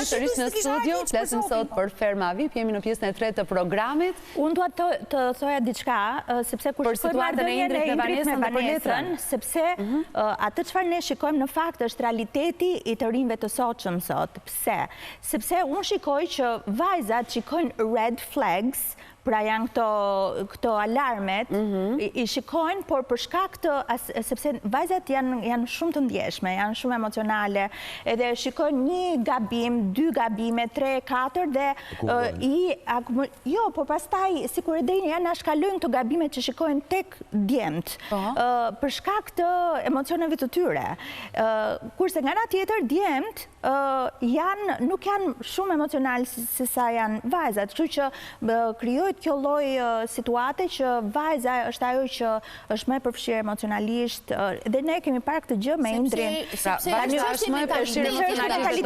sërish në studio, flasim sot për Ferma VIP, jemi në pjesën e tretë të programit. Unë dua të thoja diçka, sepse kur shikojmë marrëdhënien e Indrit me Vanesën, sepse atë çfarë ne shikojmë në fakt është realiteti i të rinjve të sotshëm sot. Pse? Sepse unë shikoj që vajzat shikojnë red flags, pra janë këto alarmet, i shikojnë, por për shkak të, sepse vajzat janë shumë të ndjeshme, janë shumë emocionale, edhe shikojnë 1 gabim, 2 gabime, 3, 4, dhe jo, por pastaj, sikur e dini, janë shkalojnë këto gabime që shikojnë tek djemt, për shkak të emocioneve të tyre. Kurse nga ana tjetër, djemt nuk janë shumë emocional se sa janë vajzat, kështu që krijohet kjo lloj situate që vajza është ajo që është më e përfshirë emocionalisht, dhe ne kemi parë këtë gjë me Indrin. Tani është më e përfshirë emocionalisht.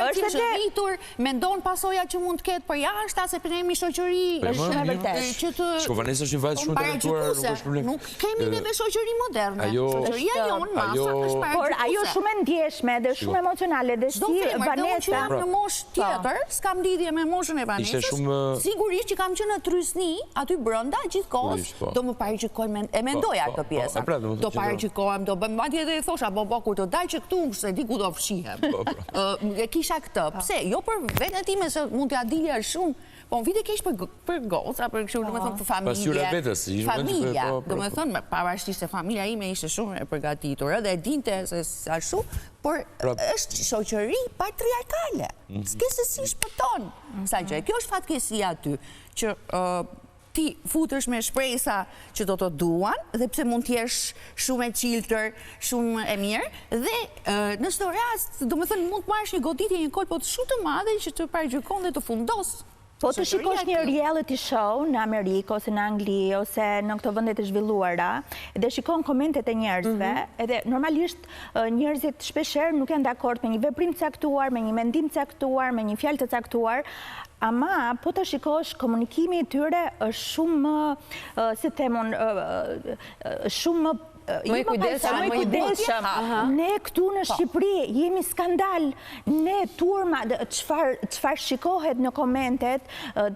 Është që rritur mendon pasoja që mund të ketë për jashtë, se ne jemi shoqëri është shumë e vërtetë. Shko Vanesa është një vajzë shumë talentuar, nuk është problem. Nuk kemi neve shoqëri moderne. Shoqëria jon masa është para. Por ajo shumë e ndjeshme dhe shumë emocionale, dhe si Vanesa në moshë tjetër, s'kam lidhje me moshën e Vanesës. Sigurisht që kam qenë në trysni aty brenda gjithkohës, do më paraqikojmë, e mendoja këtë pjesë. Do paraqikojmë, do bëjmë madje edhe thosha, po kur të dal që këtu se di ku do fshihem. E kisha këtë. Pse? Jo për veten time se mund t'ja dilja shumë. Po në vite kesh për goca, për kështu, domethënë për familje. Familja, domethënë, pavarësisht se familja ime ishte shumë e përgatitur, edhe e dinte se ashtu, por është shoqëri patriarkale. S'ke se si shpëton. Sa gjë. Kjo është fatkesia aty, që ti futesh me shpresa që do të duan, dhe pse mund t'jesh shumë e qiltër, shumë e mirë, dhe në çdo rast, domethënë mund të marrësh një goditje, një kolpo shumë të madhe që të paraqykon dhe të fundos. Po të shikosh një reality show në Amerikë, ose në Angli, ose në këto vende të zhvilluara, dhe shikon komentet e njerëzve, edhe normalisht njerëzit shpeshherë nuk janë dakord me një veprim të caktuar, me një mendim të caktuar, me një fjalë të caktuar, ama po të shikosh komunikimi i tyre është shumë, si themun, shumë më i kujdesshëm. Ne këtu në Shqipëri jemi skandal. Ne turma, çfarë shikohet në komentet,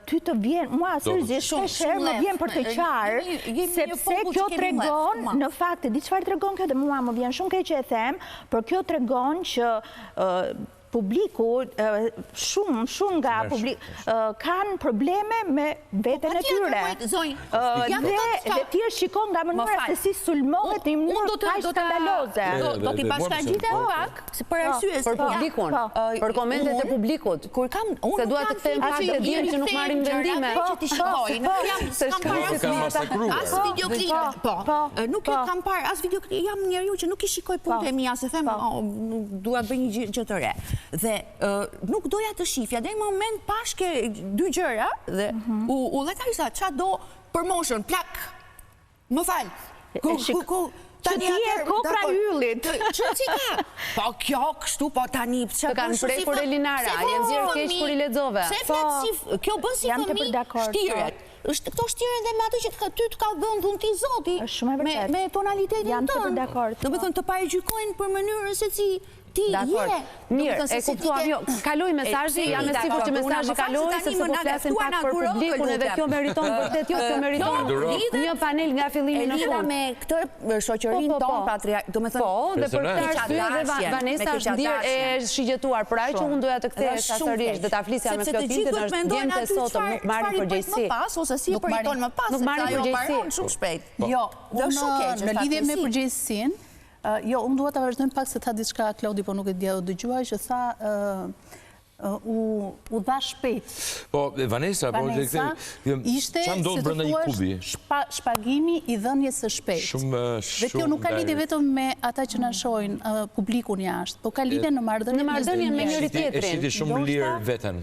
ty të vjen, mua seriozisht shpeshherë më vjen për të qarë, sepse kjo tregon, në fakt, di çfarë tregon kjo, dhe mua më vjen shumë keq e them, por kjo tregon që publiku, shumë nga publiku, kanë probleme me veten e tyre. Dhe ti e shikon nga mënyra se si sulmohet në mënyrë kaq skandaloze. Do t'i bashkangjitem pak, për arsye për publikun, për komentet e publikut. Se dua të them pak të dinë që nuk marrin vendime. Që ti shikojnë. As videoklip. Nuk kam parë as videoklip. Jam njeriu që nuk i shikoj punët e mia, se them, dua të bëj një gjë të re. Dhe nuk doja të shifja, dhe në moment pashke 2 gjëra, dhe u letarisa, qa do për moshën, plak, më falë, që ti e kopra yllit. Që si ka? Po kjo kështu, po tani, që kanë prej për Elinara, janë zirë keq kur i lexove. Kjo bën si fëmi shtiret. Këto shtiren dhe me ato që ty të ka dhënë dhunti Zoti, me tonalitetin tënë. Do me thënë të paraqykojnë për mënyrën se si ti je. Mirë, e kuptuam, jo, kaloj mesazhi, jam e sigurt që mesazhi kaloi, sepse po flasim pak për publikun, edhe kjo meriton vërtet, kjo meriton një panel nga fillimi në fund. Me këtë shoqërinë tonë patriark, do të thënë. Po, dhe për këtë arsye dhe Vanesa është ndirë e shigjetuar, por ajo që unë doja të kthehesh sërish dhe ta flisja me Klotilden është djemtë sotëm nuk marrin përgjegjësi. Ose si po meriton më pas, nuk marrin përgjegjësi shumë shpejt. Jo, në lidhje me përgjegjësinë, jo, unë duhet të vazhdojmë pak se tha diçka Klodi, po nuk e dëgjuaj, që tha u dha shpejt. Po, Vanesa, ishte, se të thua, shpagimi i dhënjes së shpejt. Dhe kjo nuk ka lidhje vetëm me ata që na shohin publikun jashtë, po ka lidhje në marrëdhënien me njëri tjetrin. E shiti shumë lirë veten.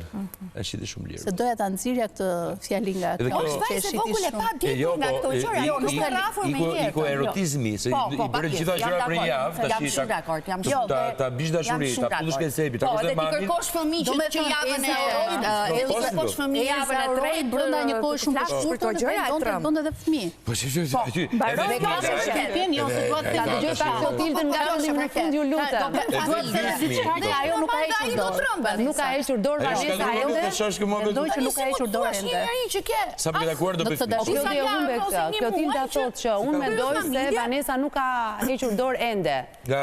E shiti shumë lirë. Se doja ta nxirja këtë fjalë nga kjo. Po, se vogël e pa ditur nga këto gjëra, nuk ka rafur me herë. Iko erotizmi, se i bëre gjitha gjëra për një javë, tash ta bish dashuri, ta pullësh kesepi, ta kosh mamin. që javën e Elisa poshtë fëmijë javën e tretë brenda një kohë shumë të shkurtër dhe bënte edhe fëmijë. Po aty. Ta dëgjoj pak Klotildën nga fillim në fund, ju lutem. Ajo nuk ka hequr dorë. Nuk ka hequr dorë Vanesa ende. Mendoj që nuk ka hequr dorë ende. Sa për takuar do bëj. Klotildë humbe këtë. Klotilda thotë që unë mendoj se Vanesa nuk ka hequr dorë ende. Nga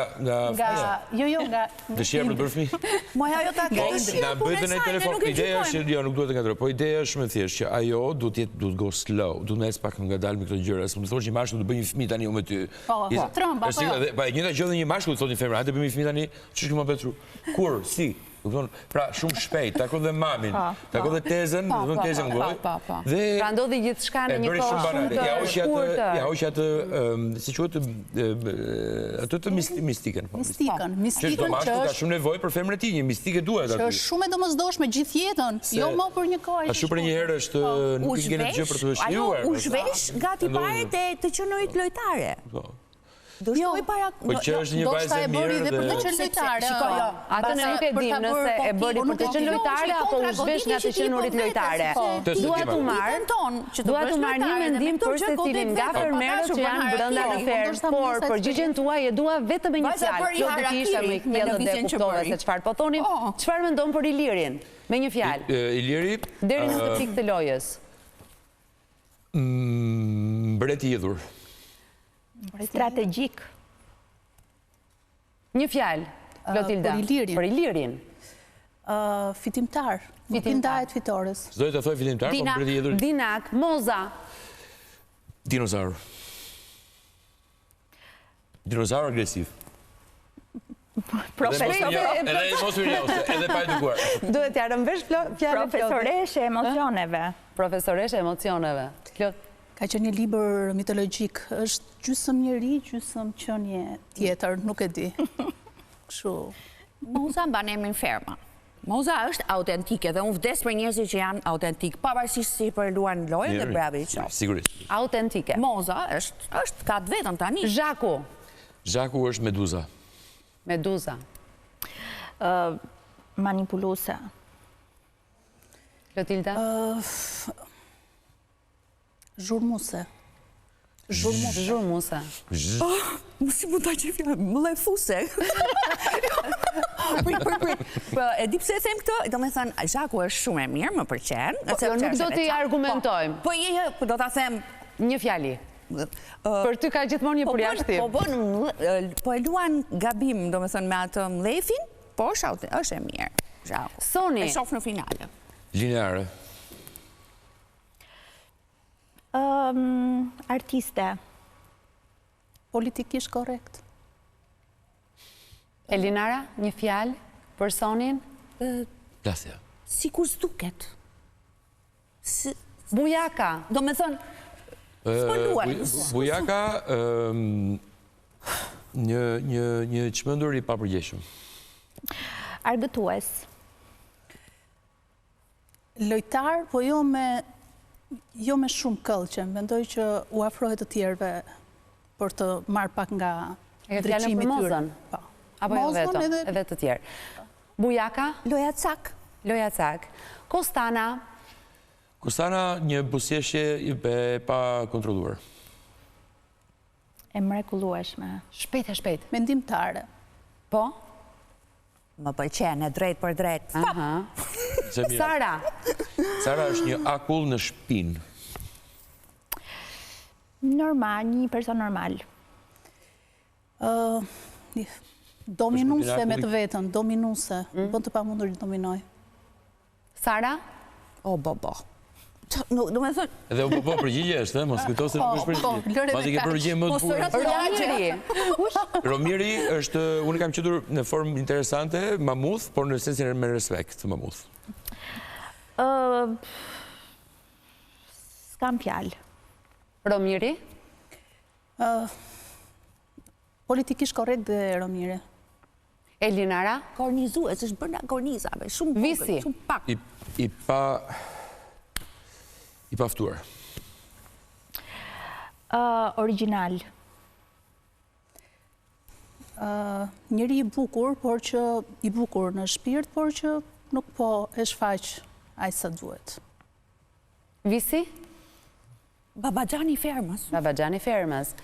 dëshira për të bërë fëmijë. Moja ajo ta kesh. Na bëjtë në telefon. Ideja është jo, nuk duhet të ngatëroj, po ideja është më thjesht që ajo duhet go slow, duhet më ecë pak ngadalë me këto gjëra. S'mund të thosh një mashkull të bëj një fëmijë tani unë me ty. Po, trëmba, po. Pa e njëjta gjë dhe një mashkull thotë një femër, hajde bëjmë një fëmijë tani, ç'është që më bëtru. Kur, si? Pra shumë shpejt, tako dhe mamin, tako dhe tezën, dhe tezën gojë. Pra ndodhi gjithçka në një kohë shumë të shkurtër. Ja hoqja atë, si quhet, atë të mistikën. Mistikën që ka shumë nevojë për femrën e tij, një mistike duhet aty. Që është shumë e domosdoshme gjithë jetën, jo më për një kohë. Ashtu për një herë është nuk i keni gjë për të shkruar. Ajo u zhvesh gati pare të qenurit lojtare. Dështoj para... Po që është një vajzë e mirë dhe... për të qenë lojtare. Atë ne nuk e dim nëse e bëri për të qenë lojtare apo u zhvesh nga të qenurit lojtare. Dua t'u marr një mendim për secilin nga fermerët që janë brenda në fermë, por përgjigjen tuaj e dua vetëm me një fjalë. Kjo do të ishte më i thjellë dhe kuptova se çfarë po thonim. Çfarë mendon për Ilirin? Me një fjalë. Iliri deri në këtë pikë të lojës. Mbret i idhur. Strategjik. Një fjalë, Klotilda. Për Ilirin. Fitimtar. Nuk i ndahet fitores. S'doj të thoj fitimtar, po mbret i idhur. Dinak, Moza. Dinozaur. Dinozaur agresiv. Edhe emocionose, edhe pa edukuar. Duhet t'ja rëmbesh fjalën profesoreshe emocioneve. Profesoreshe emocioneve. Ka qenë një libër mitologjik, është gjysmë njeri, gjysmë qenie tjetër, nuk e di. Kështu. Moza mban emrin Ferma. Moza është autentike dhe unë vdes për njerëzit që janë autentik, pavarësisht si për luan lojë dhe bravi i qoftë. Sigurisht. Autentike. Moza është ka të vetën tani. Zhaku. Zhaku është Meduza. Meduza. Manipuluese. Klotilda. Zhurmuse. Zhurmuse. Si mund ta që fjallë, mlefuse. E di pse e them këtë, do me thënë, Zhaku është shumë e mirë, më pëlqen. Nuk do t'i argumentojmë. Po do t'a them... Një fjali. Për ty ka gjithmonë një përjashtim. Po e luan gabim, do me thënë, me atë mlefin, po është e mirë. Zhaku. Soni. E shof në finale. Lineare. Artiste. Politikisht korrekt. Elinara, një fjalë për Sonin? Plasja. Si kur s'duket. Bujaka. Do me thënë, s'pëlluar. Bujaka, një çmendur i papërgjeshëm. Argëtues. Lojtar, po jo me shumë këllë që mendoj që u afrohet të tjerëve për të marrë pak nga drejtimi i tyre. Apo jo vetëm, edhe të tjerë. Bujaka? Loja Cak. Loja Cak. Kostana? Kostana, një buzëqeshje e pa kontrolluar. E mrekullueshme. Shpejt. Mendimtare. Po? Më pëlqen e drejt për drejt. Sara? Sara është një akull në shpinë. Normal, një person normal. Dominuse me të vetën, dominuse. Bën të pamundur që dominoj. Sara? O, bo. Do me thënë... Edhe o bo përgjigje është, mos këto se nuk është përgjigje. Mati ke përgjigje më të purë. Romiri është, unë kam qëtur në formë interesante, mamuth, por në sensin me respekt, mamuth. S'kam fjalë. Romiri? Politikisht korrekt dhe Romiri. Elinara? Kornizues, është bërna kornizave, shumë Visi? Shumë pak. I paftuar. Original. Njëri i bukur, por që i bukur në shpirt, por që nuk po e shfaq aq sa duhet. Visi? Babaxhani Fermës. Babaxhani Fermës.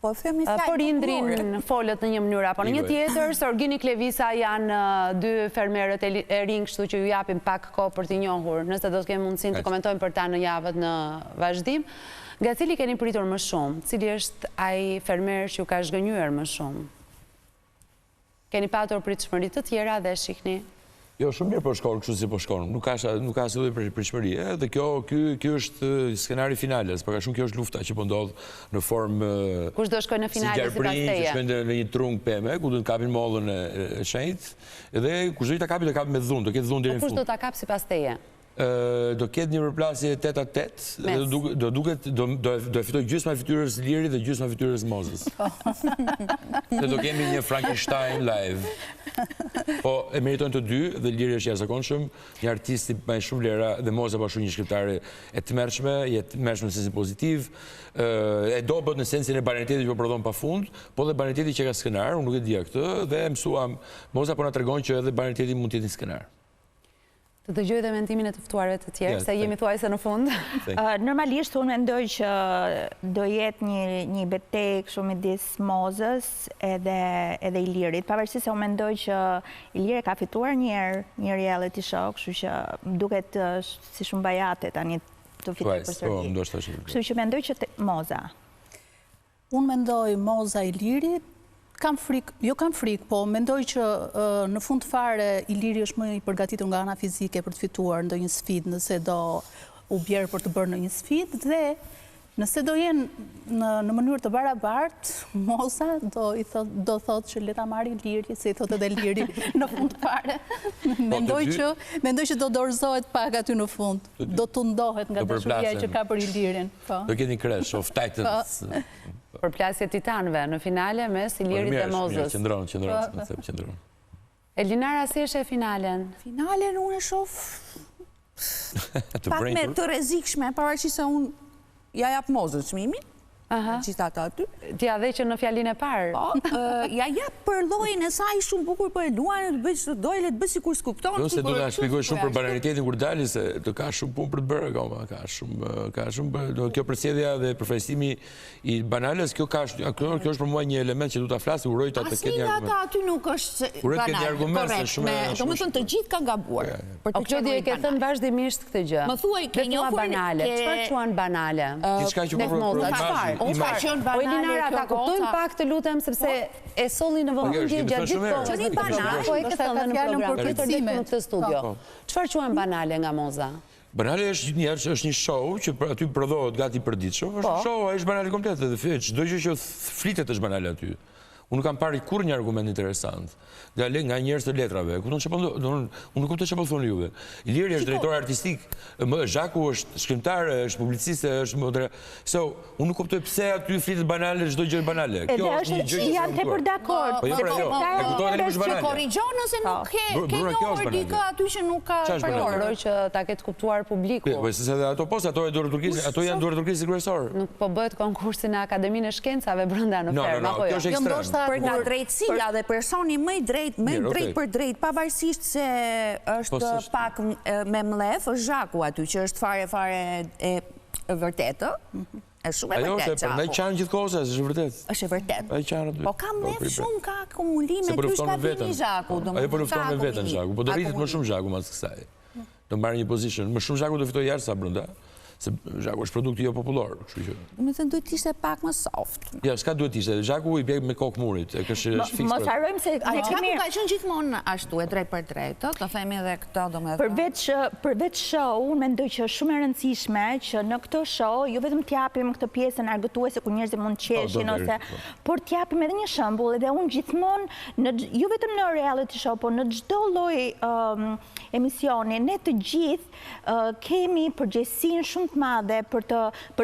Por indrin folët në një mënyrë apo në një tjetër, Sorgini Klevisa janë dy fermerët e rinj, kështu që ju japim pak kohë për t'i njohur, nëse do të kemi mundësinë të komentojmë për ta në javët në vazhdim. Nga cili keni pritur më shumë? Cili është ai fermer që ju ka zhgënjyer më shumë? Keni patur pritshmëri të tjera dhe shihni? Jo, shumë mirë po shkon, kështu si po shkon. Nuk ka asnjë pritshmëri. Dhe ky është skenari finale, por ka shumë kjo është lufta që po ndodh në formë kush do shkojë në finale sipas teje? Që shkojnë në një trung pemë, ku do të kapin mollën e shenjtë, dhe kush do ta kapi me dhunë, do ketë dhunë deri në fund. Kush do ta kap sipas teje? Do ketë një përplasje 8-8, do e fitoj gjysma e fytyrës Liri dhe gjysma e fytyrës Mozës. Dhe do kemi një Frankenstein live. Po, e meritojnë të dy, dhe Liri është jashtëzakonshëm, një artisti me shumë lera, dhe Moza po ashtu një shkriptare e tmerrshme, në sensin pozitiv, e dobët në sensin e banalitetit që po prodhon pafund, po dhe banaliteti që ka skenar, unë nuk e dija këtë, dhe mësuam, Moza po na tregon që edhe banaliteti mund të jetë një skenar. Të dëgjoj dhe mendimin e të ftuarve të tjerë, se jemi thuajse në fund. Normalisht, unë mendoj që do jetë një betejë kështu midis Mozës edhe Ilirit, pavarësisht se unë mendoj që Iliri ka fituar një reality show, kështu që duket si shumë bajate tani të fitoj përsëri. Kështu që mendoj që Moza. Unë mendoj Moza Ilirit. Kam frikë, po mendoj që në fund fare Iliri është më i përgatitur nga ana fizike për të fituar ndonjë sfidë, nëse do u bjerë për të bërë në një sfidë, dhe nëse do jenë në mënyrë të barabartë, Moza do thotë që le ta marrë Iliri, se i thotë edhe Iliri në fund fare. Mendoj që do dorëzohet pak aty në fund, do të ndohet nga dashuria që ka për Ilirin. Do ketë një Clash of Titans. Përplasje titanëve në finale mes Ilirit dhe Mozës. Qëndron. Elinara, si është e finalen? Finalen unë e shoh pak me të rrezikshme, pavarësisht se unë ja jap Mozës çmimin. Gjitha të aty. Ti a dhe që në fjallin e parë. Ja jap për llojin e saj shumë bukur, për luajnë, dojle të bëj sikur skupton. Jo, se do ta shpjegoj shumë për banalitetin kur dali, se do ka shumë punë për të bërë akoma, ka shumë kjo përsëdhja dhe përfaqësimi i banales, kjo është për mua një element që du ta flasë, uroj ta të ketë një argument. Asnjë aty nuk është banal. Domethënë të gjithë kanë gabuar. O kjo di e ke thënë vazhdimisht këtë gjë. Më thuaj ke njohur banale. Çfarë quhen banale? Diçka që Elinara, ta kuptojmë pak të lutem, sepse e solli në vëmendje gjatë gjithë kohës. Çfarë banale? Po e ke thënë në program për këtë studio. Çfarë quhen banale nga Moza? Banale është një show që aty prodhohet gati përditshëm. Është show, është banale komplet. Çdo gjë që flitet është banale aty. Unë nuk kam parë kur një argument interesant nga njerëz të letrave. Unë nuk kuptoj çfarë po thoni juve. Iliri është drejtor artistik, Zhaku është shkrimtar, është publicist, është moderator. Unë nuk kuptoj pse aty flitet banale, çdo gjë banale. Kjo është një gjë që jam tepër dakord. Po jo, e kuptoj edhe kush banale. Korrigjon nëse nuk ke njohur dikë aty që nuk ka përdorej që ta ketë kuptuar publiku. Po se edhe ato ato janë duar turkisë kryesor. Nuk po bëhet konkursi në Akademinë e Shkencave brenda në Ferm apo jo? Kjo është ekstrem. Për nga drejtësia dhe personi më i drejt për drejt, pavarësisht se është pak me mlef, është Zhaku aty, që është fare e vërtetë. Është shumë e vërtetë. Ajo, se përndaj qanë gjithë kohës, është vërtet. Është vërtet. Po ka mlef shumë, ka kumulime, ty shka pini Zhaku. Ajo po lufton me vetën Zhaku, po do rritit më shumë Zhaku mas kësaj. Do marrë një position. Më shumë Zhaku do fitoj jashtë sa brenda. Se Zhaku është produkti jo popullor, kështu që. Me thënë duhet ishte pak më soft. Ja, s'ka duhet ishte. Zhaku i bjeg me kokë murit. Mos harrojmë se Zhaku ka qenë gjithmonë ashtu e drejt për drejt, të themi edhe këtë domethënë. Përveç show, unë mendoj që është shumë e rëndësishme që në këtë show jo vetëm t'japim këtë pjesën argëtuese ku njerëzit mund të qeshin ose, por t'japim edhe një shembull, edhe unë gjithmonë jo vetëm në reality show, por në çdo lloj emisioni, ne të gjithë kemi përgjegjësinë shumë të madhe për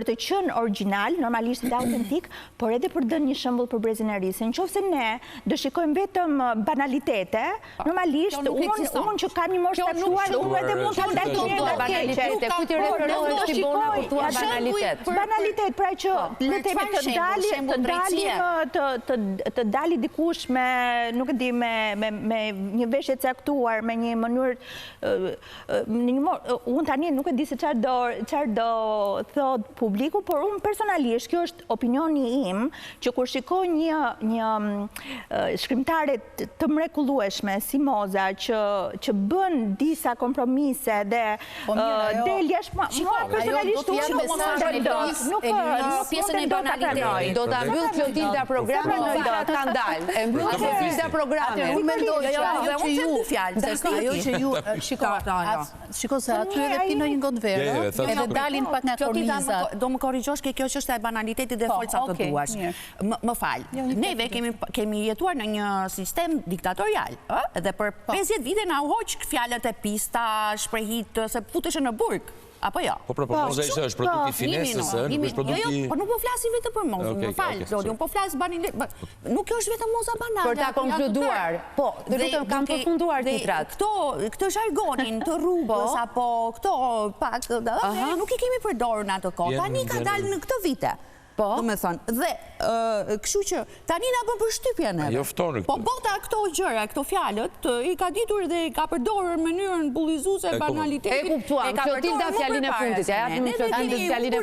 të qenë origjinal, normalisht dhe autentik, por edhe për dënë një shembull për brezin e ri. Se nëse ne do shikojmë vetëm banalitete, normalisht unë që kam një moshë caktuar, unë edhe mund ta ndaj banalitete. Ku ti referohesh ti bona kur thua banalitet? Banalitet, pra që le të të dali dikush me, nuk e di, me një veshje caktuar, me një mënyrë, unë tani nuk e di se çfarë do thot publiku, por unë personalisht, kjo është opinioni im, që kur shikoj një shkrimtare të mrekullueshme si Moza, që bën disa kompromise dhe del jashtë, mua personalisht nuk pjesën e banalitetit. Do ta mbyll Klotilda programin në ka skandal. E mbyll Klotilda programin. Unë mendoj që ju shiko se aty edhe pi në një gotë verë, edhe dalin pak nga kornizat. Do më korrigjosh ke kjo që është e banalitetit dhe folca të duash. Më falë, neve kemi jetuar në një sistem diktatorial, dhe për 50 vite na u hoq fjalët e pista, shprehit, se futeshe në burg. Apo jo? Po propoza ishte është produkti finesës, nuk është produkti... Po nuk po flasim vetë për mozën, më falë, Klodi, unë po flasë banalitet. Nuk kjo është vetëm moza banale. Për ta konkluduar, po, dhe kam përfunduar titrat. Këtë zhargonin të rrugës, apo këto pak, nuk i kemi përdorur në atë kohë. Tani ka dalë në këtë vite. Do me thonë, dhe kështu që tani na bën përshtypje neve. Po bota këto gjëra, këto fjalët, i ka ditur dhe i ka përdorur në mënyrën bullizuese banalitetit. E kuptuam, Klotilda fjalin e fundit, ja japim Klotilda fjalin e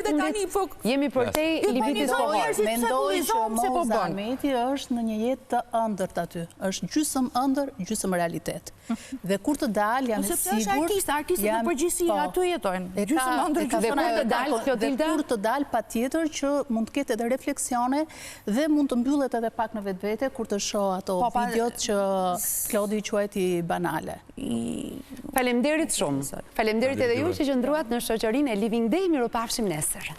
fundit. Jemi përtej limitit të kohës. Mendoj që Moza Ahmeti është në një jetë të ëndërt aty. Është gjysmë ëndër, gjysmë realitet. Dhe kur të dalë jam e sigurt, artistët në përgjithësi aty jetojnë. Gjysmë ëndër, dhe kur të dalë patjetër që mund të ketë edhe refleksione dhe mund të mbyllet edhe pak në vetvete kur të shoh ato videot që Klodi quajti banale. Faleminderit shumë. Faleminderit edhe ju që qëndruat në shoqërinë e Living Day. Mirupafshim nesër.